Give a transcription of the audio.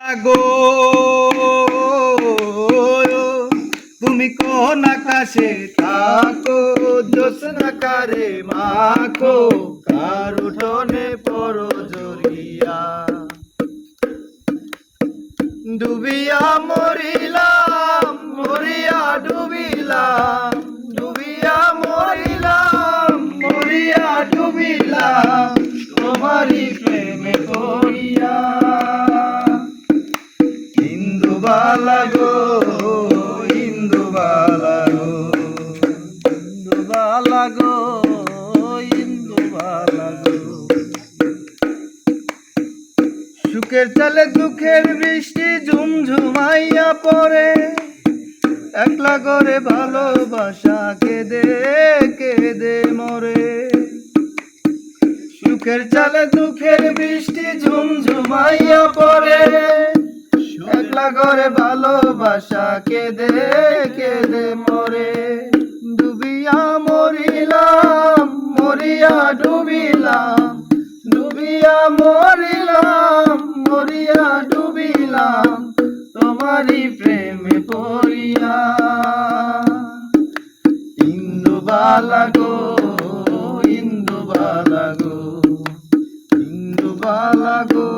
গো তুমি কোন আকাশে থাকো জ্যোৎস্না কারে মাখো কার উঠোনে পড়ো জড়িয়া ডুবিয়া মরিলাম মরিয়া ডুবিলাম ডুবিয়া মরিলাম মরিয়া ডুবিলাম তোমারই প্রেমে পড়িয়া ইন্দুবালা গো ইন্দুবালা গো ইন্দুবালা গো ইন্দুবালা গো সুখের চালে দুঃখের বৃষ্টি ঝুমঝুমাইয়া পড়ে একলা করে ভালোবাসা কেঁদে কেঁদে মরে সুখের চালে দুঃখের বৃষ্টি ঝুমঝুমাইয়া পড়ে একলা করে ভালোবাসা কেঁদে কেঁদে মরে ডুবিয়া মরিলাম মরিয়া ডুবিলাম ডুবিয়া মরিলাম মরিয়া ডুবিলাম তোমারই প্রেমে পড়িয়া ইন্দুবালা গো ইন্দুবালা গো ইন্দুবালা গো